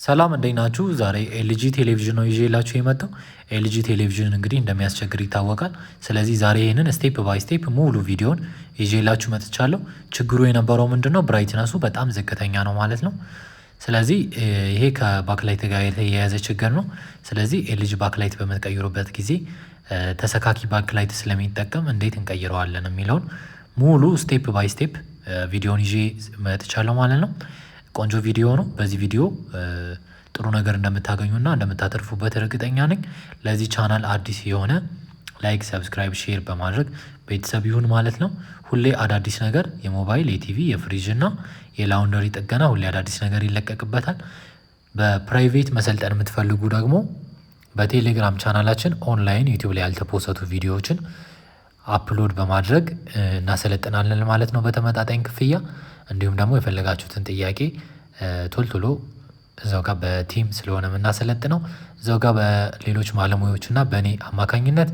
ሰላም እንዴት ናችሁ? ዛሬ ኤልጂ ቴሌቪዥን ነው ይዤላችሁ የመጣው። ኤልጂ ቴሌቪዥን እንግዲህ እንደሚያስቸግር ይታወቃል። ስለዚህ ዛሬ ይህንን ስቴፕ ባይ ስቴፕ ሙሉ ቪዲዮን ይዤላችሁ መጥቻለሁ። ችግሩ የነበረው ምንድነው? ብራይትነሱ በጣም ዝቅተኛ ነው ማለት ነው። ስለዚህ ይሄ ከባክላይት ጋር የተያያዘ ችግር ነው። ስለዚህ ኤልጂ ባክላይት በምትቀይሩበት ጊዜ ተሰካኪ ባክላይት ስለሚጠቀም እንዴት እንቀይረዋለን የሚለውን ሙሉ ስቴፕ ባይ ስቴፕ ቪዲዮን ይዤ መጥቻለሁ ማለት ነው። ቆንጆ ቪዲዮ ነው። በዚህ ቪዲዮ ጥሩ ነገር እንደምታገኙና እንደምታተርፉበት እርግጠኛ ነኝ። ለዚህ ቻናል አዲስ የሆነ ላይክ፣ ሰብስክራይብ፣ ሼር በማድረግ ቤተሰብ ይሁን ማለት ነው። ሁሌ አዳዲስ ነገር የሞባይል፣ የቲቪ፣ የፍሪጅ እና የላውንደሪ ጥገና ሁሌ አዳዲስ ነገር ይለቀቅበታል። በፕራይቬት መሰልጠን የምትፈልጉ ደግሞ በቴሌግራም ቻናላችን ኦንላይን ዩቲዩብ ላይ ያልተፖሰቱ ቪዲዮዎችን አፕሎድ በማድረግ እናሰለጥናለን ማለት ነው በተመጣጣኝ ክፍያ። እንዲሁም ደግሞ የፈለጋችሁትን ጥያቄ ቶሎ እዛው ጋር በቲም ስለሆነ የምናሰለጥነው እዛው ጋር በሌሎች ባለሙያዎች እና በእኔ አማካኝነት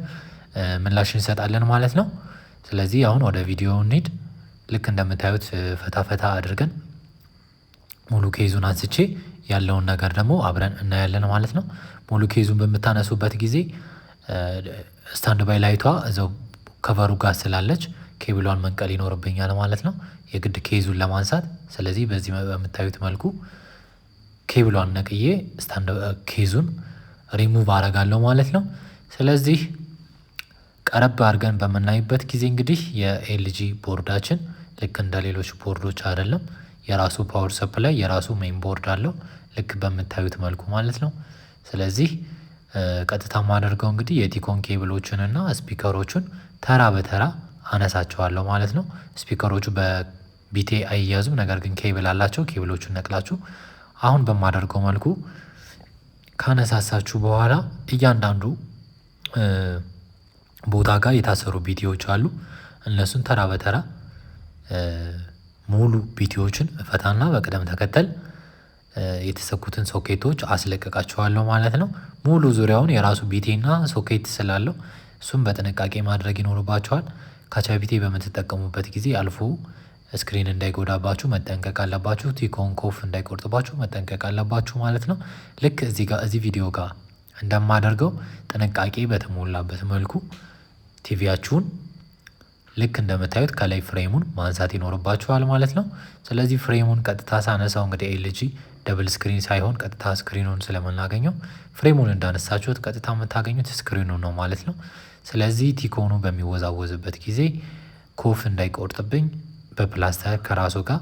ምላሽ እንሰጣለን ማለት ነው። ስለዚህ አሁን ወደ ቪዲዮ እንሂድ። ልክ እንደምታዩት ፈታ ፈታ አድርገን ሙሉ ኬዙን አንስቼ ያለውን ነገር ደግሞ አብረን እናያለን ማለት ነው። ሙሉ ኬዙን በምታነሱበት ጊዜ ስታንድ ባይ ላይቷ እዛው ከቨሩ ጋር ስላለች ኬብሏን መንቀል ይኖርብኛል ማለት ነው፣ የግድ ኬዙን ለማንሳት። ስለዚህ በዚህ በምታዩት መልኩ ኬብሏን ነቅዬ ስታንድ ኬዙን ሪሙቭ አደርጋለሁ ማለት ነው። ስለዚህ ቀረብ አድርገን በምናይበት ጊዜ እንግዲህ የኤልጂ ቦርዳችን ልክ እንደ ሌሎች ቦርዶች አይደለም። የራሱ ፓወር ሰፕላይ የራሱ ሜን ቦርድ አለው፣ ልክ በምታዩት መልኩ ማለት ነው። ስለዚህ ቀጥታ የማደርገው እንግዲህ የቲኮን ኬብሎችን እና ስፒከሮቹን ተራ በተራ አነሳቸዋለሁ ማለት ነው። ስፒከሮቹ በቢቴ አይያዙም፣ ነገር ግን ኬብል አላቸው። ኬብሎቹን ነቅላችሁ አሁን በማደርገው መልኩ ካነሳሳችሁ በኋላ እያንዳንዱ ቦታ ጋር የታሰሩ ቢቲዎች አሉ። እነሱን ተራ በተራ ሙሉ ቢቲዎችን እፈታና በቅደም ተከተል የተሰኩትን ሶኬቶች አስለቀቃቸዋለሁ ማለት ነው። ሙሉ ዙሪያውን የራሱ ቢቴና ሶኬት ስላለው እሱም በጥንቃቄ ማድረግ ይኖርባቸዋል። ካቻቢቴ በምትጠቀሙበት ጊዜ አልፎ ስክሪን እንዳይጎዳባችሁ መጠንቀቅ አለባችሁ። ቲኮን ኮፍ እንዳይቆርጥባችሁ መጠንቀቅ አለባችሁ ማለት ነው። ልክ እዚህ ቪዲዮ ጋር እንደማደርገው ጥንቃቄ በተሞላበት መልኩ ቲቪያችሁን ልክ እንደምታዩት ከላይ ፍሬሙን ማንሳት ይኖርባችኋል ማለት ነው። ስለዚህ ፍሬሙን ቀጥታ ሳነሳው እንግዲህ ኤልጂ ደብል ስክሪን ሳይሆን ቀጥታ ስክሪኑን ስለምናገኘው ፍሬሙን እንዳነሳችሁት ቀጥታ የምታገኙት ስክሪኑን ነው ማለት ነው። ስለዚህ ቲኮኑ በሚወዛወዝበት ጊዜ ኮፍ እንዳይቆርጥብኝ በፕላስተር ከራሱ ጋር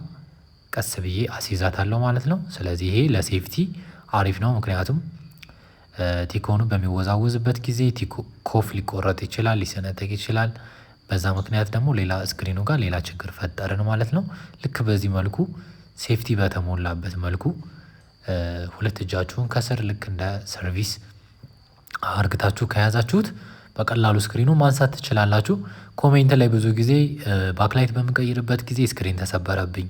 ቀስ ብዬ አስይዛታለሁ ማለት ነው። ስለዚህ ይሄ ለሴፍቲ አሪፍ ነው። ምክንያቱም ቲኮኑ በሚወዛወዝበት ጊዜ ኮፍ ሊቆረጥ ይችላል፣ ሊሰነጠቅ ይችላል። በዛ ምክንያት ደግሞ ሌላ ስክሪኑ ጋር ሌላ ችግር ፈጠርን ማለት ነው። ልክ በዚህ መልኩ ሴፍቲ በተሞላበት መልኩ ሁለት እጃችሁን ከስር ልክ እንደ ሰርቪስ አርግታችሁ ከያዛችሁት በቀላሉ ስክሪኑ ማንሳት ትችላላችሁ። ኮሜንት ላይ ብዙ ጊዜ ባክላይት በምንቀይርበት ጊዜ ስክሪን ተሰበረብኝ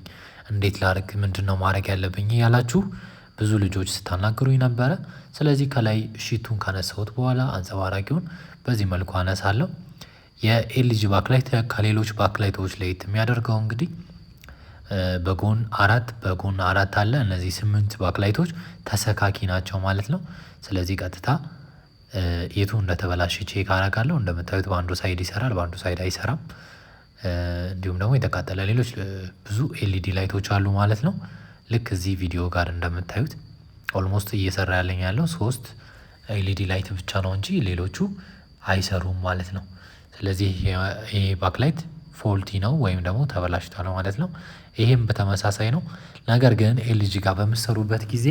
እንዴት ላድርግ፣ ምንድነው ማድረግ ያለብኝ ያላችሁ ብዙ ልጆች ስታናግሩኝ ነበረ። ስለዚህ ከላይ ሺቱን ካነሳሁት በኋላ አንጸባራቂውን በዚህ መልኩ አነሳለሁ። የኤልጂ ባክላይት ከሌሎች ባክላይቶች ለየት የሚያደርገው እንግዲህ በጎን አራት አለ። እነዚህ 8 ባክላይቶች ተሰካኪ ናቸው ማለት ነው። ስለዚህ ቀጥታ የቱ እንደተበላሸ ቼክ አደርጋለሁ። እንደምታዩት በአንዱ ሳይድ ይሰራል፣ በአንዱ ሳይድ አይሰራም። እንዲሁም ደግሞ የተቃጠለ ሌሎች ብዙ ኤልኢዲ ላይቶች አሉ ማለት ነው። ልክ እዚህ ቪዲዮ ጋር እንደምታዩት ኦልሞስት እየሰራ ያለው 3 ኤልኢዲ ላይት ብቻ ነው እንጂ ሌሎቹ አይሰሩም ማለት ነው። ስለዚህ ይሄ ባክላይት ፎልቲ ነው ወይም ደግሞ ተበላሽቷል ማለት ነው። ይሄም በተመሳሳይ ነው። ነገር ግን ኤልጂ ጋር በምትሰሩበት ጊዜ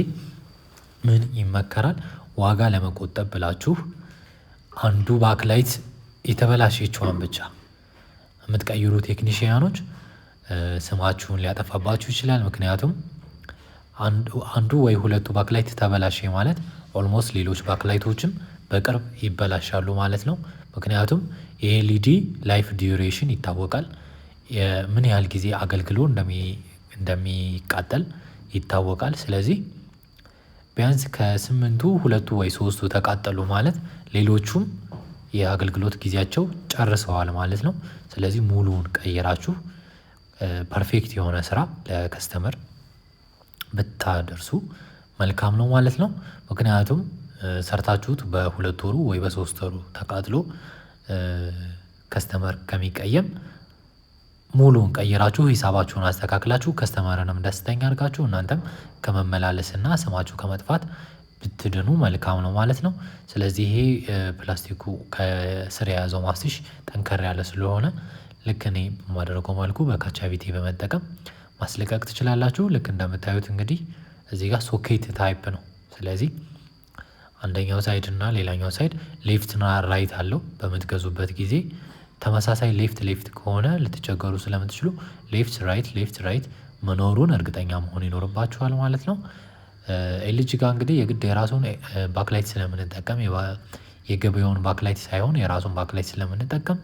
ምን ይመከራል? ዋጋ ለመቆጠብ ብላችሁ አንዱ ባክላይት የተበላሸችዋን ብቻ የምትቀይሩ ቴክኒሽያኖች ስማችሁን ሊያጠፋባችሁ ይችላል። ምክንያቱም አንዱ ወይ ሁለቱ ባክላይት ተበላሸ ማለት ኦልሞስት ሌሎች ባክላይቶችም በቅርብ ይበላሻሉ ማለት ነው። ምክንያቱም የኤልኢዲ ላይፍ ዲዩሬሽን ይታወቃል። ምን ያህል ጊዜ አገልግሎ እንደሚቃጠል ይታወቃል። ስለዚህ ቢያንስ ከ8ቱ 2ቱ ወይ 3ቱ ተቃጠሉ ማለት ሌሎቹም የአገልግሎት ጊዜያቸው ጨርሰዋል ማለት ነው። ስለዚህ ሙሉውን ቀይራችሁ ፐርፌክት የሆነ ስራ ለከስተመር ብታደርሱ መልካም ነው ማለት ነው። ምክንያቱም ሰርታችሁት በ2 ወሩ ወይ በ3 ወሩ ተቃጥሎ ከስተመር ከሚቀየም ሙሉን ቀይራችሁ ሂሳባችሁን አስተካክላችሁ ከስተመርንም ደስተኛ አድርጋችሁ እናንተም ከመመላለስና ስማችሁ ከመጥፋት ብትድኑ መልካም ነው ማለት ነው። ስለዚህ ይሄ ፕላስቲኩ ከስር የያዘው ማስቲሽ ጠንከር ያለ ስለሆነ ልክ እኔ በማደርገው መልኩ በካቻቢቴ በመጠቀም ማስለቀቅ ትችላላችሁ። ልክ እንደምታዩት እንግዲህ እዚህ ጋር ሶኬት ታይፕ ነው። ስለዚህ አንደኛው ሳይድ እና ሌላኛው ሳይድ ሌፍት እና ራይት አለው። በምትገዙበት ጊዜ ተመሳሳይ ሌፍት ከሆነ ልትቸገሩ ስለምትችሉ ሌፍት ራይት መኖሩን እርግጠኛ መሆን ይኖርባችኋል ማለት ነው። ኤልጂ ጋር እንግዲህ የግድ የራሱን ባክላይት ስለምንጠቀም የገበያውን ባክላይት ሳይሆን የራሱን ባክላይት ስለምንጠቀም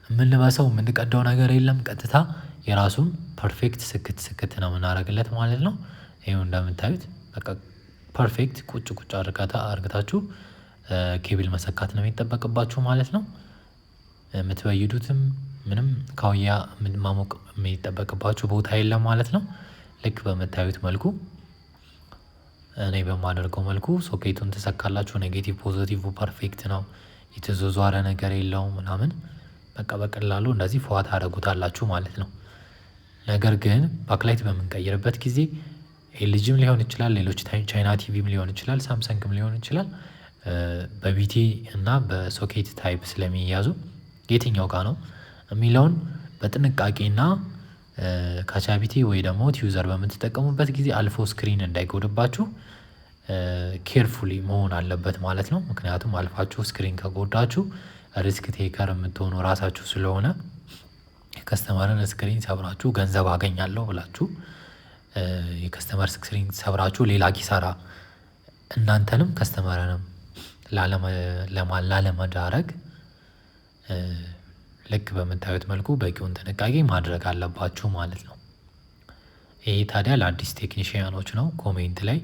የምንበሰው የምንቀደው ነገር የለም። ቀጥታ የራሱን ፐርፌክት ስክት ነው የምናደርግለት ማለት ነው። ይኸው እንደምታዩት በቃ ፐርፌክት ቁጭ አድርጋችሁ ኬብል መሰካት ነው የሚጠበቅባችሁ ማለት ነው። የምትበይዱትም ምንም ካውያ ማሞቅ የሚጠበቅባችሁ ቦታ የለም ማለት ነው። ልክ በምታዩት መልኩ እኔ በማደርገው መልኩ ሶኬቱን ትሰካላችሁ። ኔጌቲቭ ፖዚቲቭ ፐርፌክት ነው፣ የተዘዟረ ነገር የለውም ምናምን በቃ በቀላሉ እንደዚህ ፏ ታደርጉታላችሁ ማለት ነው። ነገር ግን ባክላይት በምንቀይርበት ጊዜ ኤልጂም ሊሆን ይችላል፣ ሌሎች ቻይና ቲቪም ሊሆን ይችላል፣ ሳምሰንግም ሊሆን ይችላል በቢቲ እና በሶኬት ታይፕ ስለሚያዙ የትኛው ጋር ነው የሚለውን በጥንቃቄና ካቻቢቴ ወይ ደግሞ ቲዩዘር በምትጠቀሙበት ጊዜ አልፎ ስክሪን እንዳይጎድባችሁ ኬርፉሊ መሆን አለበት ማለት ነው። ምክንያቱም አልፋችሁ ስክሪን ከጎዳችሁ ሪስክ ቴከር የምትሆኑ ራሳችሁ ስለሆነ የከስተመርን ስክሪን ሰብራችሁ ገንዘብ አገኛለሁ ብላችሁ የከስተመር ስክሪን ሰብራችሁ ሌላ ኪሳራ እናንተንም ከስተመርንም ላለመዳረግ ልክ በምታዩት መልኩ በቂውን ጥንቃቄ ማድረግ አለባችሁ ማለት ነው። ይሄ ታዲያ ለአዲስ ቴክኒሽያኖች ነው። ኮሜንት ላይ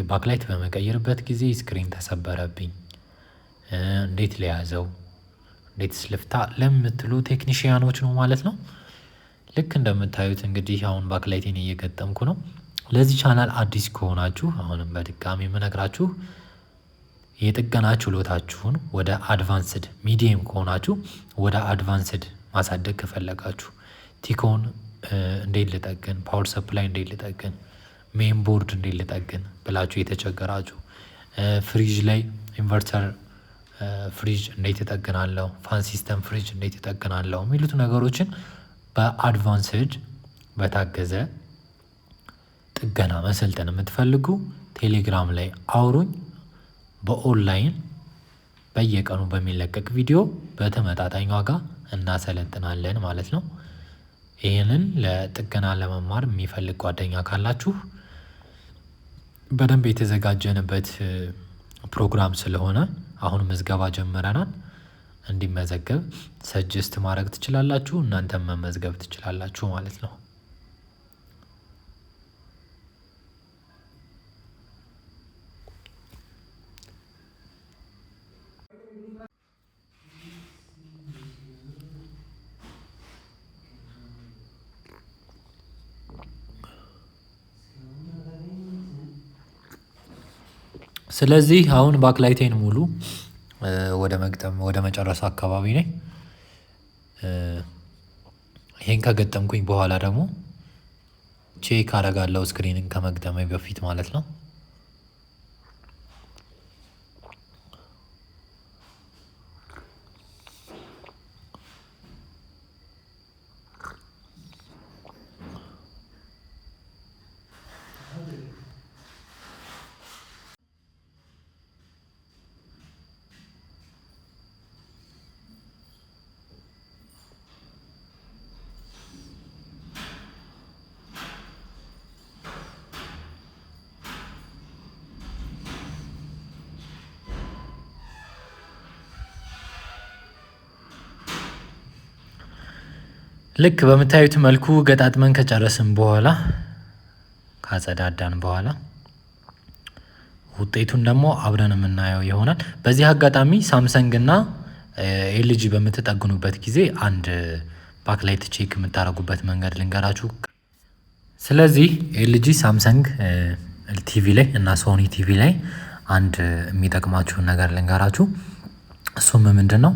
ባክላይት በመቀየርበት ጊዜ ስክሪን ተሰበረብኝ እንዴት ለያዘው እንዴት ስልፍታ ለምትሉ ቴክኒሽያኖች ነው ማለት ነው። ልክ እንደምታዩት እንግዲህ አሁን ባክላይቴን እየገጠምኩ ነው። ለዚህ ቻናል አዲስ ከሆናችሁ አሁንም በድጋሚ የምነግራችሁ የጥገና ችሎታችሁን ወደ አድቫንስድ ሚዲየም ከሆናችሁ ወደ አድቫንስድ ማሳደግ ከፈለጋችሁ ቲኮን እንዴት ልጠግን፣ ፓወር ሰፕላይ እንዴት ልጠግን፣ ሜን ቦርድ እንዴት ልጠግን ብላችሁ የተቸገራችሁ ፍሪጅ ላይ ኢንቨርተር ፍሪጅ እንዴት እጠግናለሁ፣ ፋን ሲስተም ፍሪጅ እንዴት እጠግናለሁ የሚሉት ነገሮችን በአድቫንስድ በታገዘ ጥገና መሰልጠን የምትፈልጉ ቴሌግራም ላይ አውሩኝ። በኦንላይን በየቀኑ በሚለቀቅ ቪዲዮ በተመጣጣኝ ዋጋ እናሰለጥናለን ማለት ነው። ይህንን ለጥገና ለመማር የሚፈልግ ጓደኛ ካላችሁ በደንብ የተዘጋጀንበት ፕሮግራም ስለሆነ አሁን ምዝገባ ጀምረናል። እንዲመዘገብ ሰጀስት ማድረግ ትችላላችሁ፣ እናንተም መመዝገብ ትችላላችሁ ማለት ነው። ስለዚህ አሁን ባክላይቴን ሙሉ ወደ መግጠም ወደ መጨረስ አካባቢ ነኝ። ይሄን ከገጠምኩኝ በኋላ ደግሞ ቼክ አደርጋለሁ ስክሪንን ከመግጠሜ በፊት ማለት ነው። ልክ በምታዩት መልኩ ገጣጥመን ከጨረስን በኋላ ካጸዳዳን በኋላ ውጤቱን ደግሞ አብረን የምናየው ይሆናል። በዚህ አጋጣሚ ሳምሰንግ እና ኤልጂ በምትጠግኑበት ጊዜ አንድ ባክላይት ቼክ የምታደርጉበት መንገድ ልንገራችሁ። ስለዚህ ኤልጂ፣ ሳምሰንግ ቲቪ ላይ እና ሶኒ ቲቪ ላይ አንድ የሚጠቅማችሁን ነገር ልንገራችሁ። እሱም ምንድነው?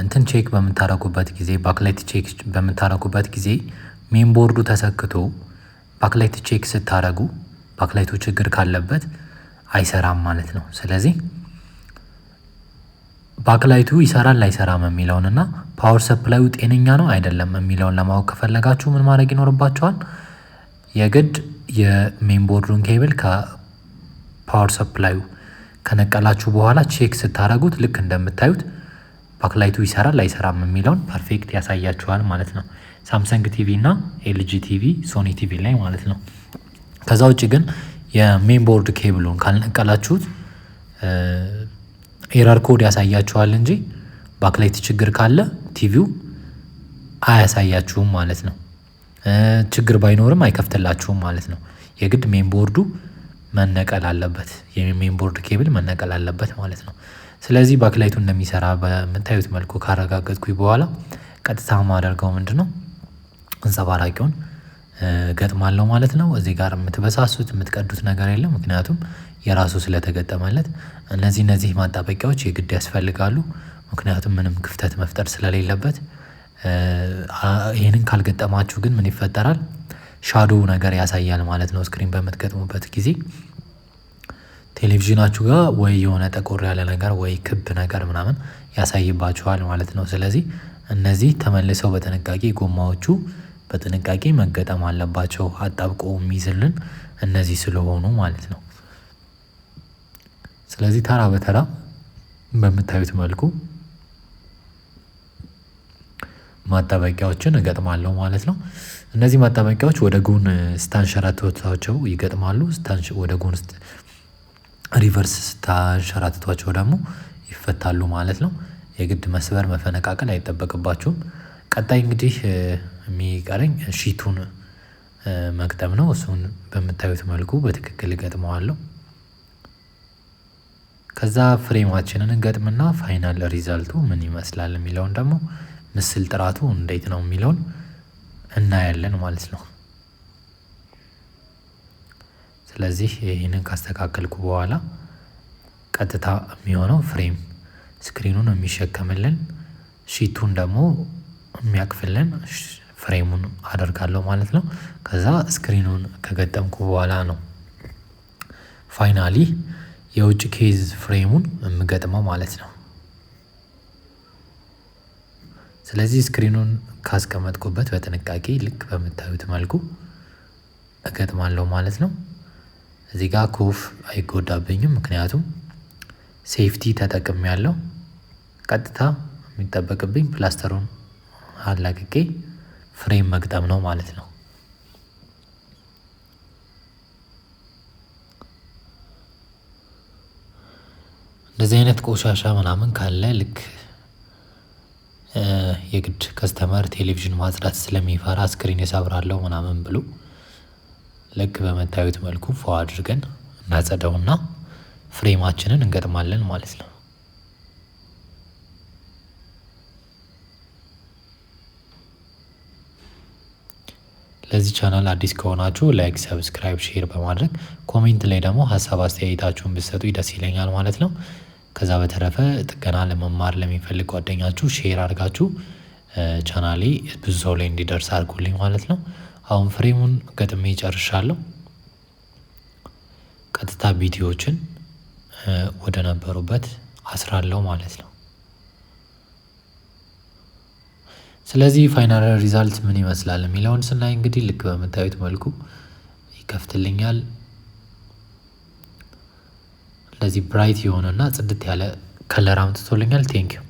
እንትን ቼክ በምታረጉበት ጊዜ ባክላይት ቼክ በምታረጉበት ጊዜ ሜን ቦርዱ ተሰክቶ ባክላይት ቼክ ስታረጉ ባክላይቱ ችግር ካለበት አይሰራም ማለት ነው። ስለዚህ ባክላይቱ ይሰራል አይሰራም የሚለውንና ፓወር ሰፕላዩ ጤነኛ ነው አይደለም የሚለውን ለማወቅ ከፈለጋችሁ ምን ማድረግ ይኖርባችኋል? የግድ የሜን ቦርዱን ኬብል ከፓወር ሰፕላዩ ከነቀላችሁ በኋላ ቼክ ስታረጉት ልክ እንደምታዩት ባክላይቱ ይሰራል አይሰራም የሚለውን ፐርፌክት ያሳያችኋል ማለት ነው። ሳምሰንግ ቲቪ እና ኤልጂ ቲቪ፣ ሶኒ ቲቪ ላይ ማለት ነው። ከዛ ውጭ ግን የሜን ቦርድ ኬብሉን ካልነቀላችሁት ኤረር ኮድ ያሳያችኋል እንጂ ባክላይት ችግር ካለ ቲቪው አያሳያችሁም ማለት ነው። ችግር ባይኖርም አይከፍትላችሁም ማለት ነው። የግድ ሜን ቦርዱ መነቀል አለበት፣ የሜን ቦርድ ኬብል መነቀል አለበት ማለት ነው። ስለዚህ ባክላይቱ እንደሚሰራ በምታዩት መልኩ ካረጋገጥኩኝ በኋላ ቀጥታ ማደርገው ምንድነው? አንጸባራቂውን ገጥማለሁ ማለት ነው። እዚህ ጋር የምትበሳሱት የምትቀዱት ነገር የለም፣ ምክንያቱም የራሱ ስለተገጠመለት። እነዚህ ማጣበቂያዎች የግድ ያስፈልጋሉ፣ ምክንያቱም ምንም ክፍተት መፍጠር ስለሌለበት። ይህንን ካልገጠማችሁ ግን ምን ይፈጠራል? ሻዶው ነገር ያሳያል ማለት ነው። ስክሪን በምትገጥሙበት ጊዜ ቴሌቪዥናችሁ ጋር ወይ የሆነ ጠቆር ያለ ነገር ወይ ክብ ነገር ምናምን ያሳይባችኋል ማለት ነው። ስለዚህ እነዚህ ተመልሰው በጥንቃቄ ጎማዎቹ በጥንቃቄ መገጠም አለባቸው፣ አጣብቆ የሚይዝልን እነዚህ ስለሆኑ ማለት ነው። ስለዚህ ተራ በተራ በምታዩት መልኩ ማጣበቂያዎችን እገጥማለሁ ማለት ነው። እነዚህ ማጣበቂያዎች ወደ ጎን ስታንሸራትቷቸው ይገጥማሉ፣ ወደ ጎን ሪቨርስ ስታንሸራትቷቸው ደግሞ ይፈታሉ ማለት ነው። የግድ መስበር መፈነቃቀል አይጠበቅባችሁም። ቀጣይ እንግዲህ የሚቀረኝ ሺቱን መግጠም ነው። እሱን በምታዩት መልኩ በትክክል እገጥመዋለሁ። ከዛ ፍሬማችንን እንገጥምና ፋይናል ሪዛልቱ ምን ይመስላል የሚለውን ደግሞ ምስል ጥራቱ እንዴት ነው የሚለውን እናያለን ማለት ነው። ስለዚህ ይህንን ካስተካከልኩ በኋላ ቀጥታ የሚሆነው ፍሬም ስክሪኑን የሚሸከምልን ሺቱን ደግሞ የሚያቅፍልን ፍሬሙን አደርጋለሁ ማለት ነው። ከዛ ስክሪኑን ከገጠምኩ በኋላ ነው ፋይናሊ የውጭ ኬዝ ፍሬሙን የምገጥመው ማለት ነው። ስለዚህ ስክሪኑን ካስቀመጥኩበት በጥንቃቄ ልክ በምታዩት መልኩ እገጥማለሁ ማለት ነው። እዚህ ጋር ኮፍ አይጎዳብኝም፣ ምክንያቱም ሴፍቲ ተጠቅሜያለሁ። ቀጥታ የሚጠበቅብኝ ፕላስተሩን አላቅቄ ፍሬም መግጠም ነው ማለት ነው። እንደዚህ አይነት ቆሻሻ ምናምን ካለ ልክ የግድ ከስተመር ቴሌቪዥን ማጽዳት ስለሚፈራ ስክሪን እሰብራለሁ ምናምን ብሎ ልክ በምታዩት መልኩ ፎ አድርገን እናጸዳውና ፍሬማችንን እንገጥማለን ማለት ነው። ለዚህ ቻናል አዲስ ከሆናችሁ ላይክ፣ ሰብስክራይብ፣ ሼር በማድረግ ኮሜንት ላይ ደግሞ ሀሳብ አስተያየታችሁን ብትሰጡ ደስ ይለኛል ማለት ነው። ከዛ በተረፈ ጥገና ለመማር ለሚፈልግ ጓደኛችሁ ሼር አድርጋችሁ ቻናሌ ብዙ ሰው ላይ እንዲደርስ አድርጉልኝ ማለት ነው። አሁን ፍሬሙን ገጥሜ ጨርሻለሁ። ቀጥታ ቪዲዮዎችን ወደ ነበሩበት አስራለሁ ማለት ነው። ስለዚህ ፋይናል ሪዛልት ምን ይመስላል የሚለውን ስናይ እንግዲህ ልክ በምታዩት መልኩ ይከፍትልኛል። እንደዚህ ብራይት የሆነና ጽድት ያለ ከለር አምጥቶልኛል። ቴንኪው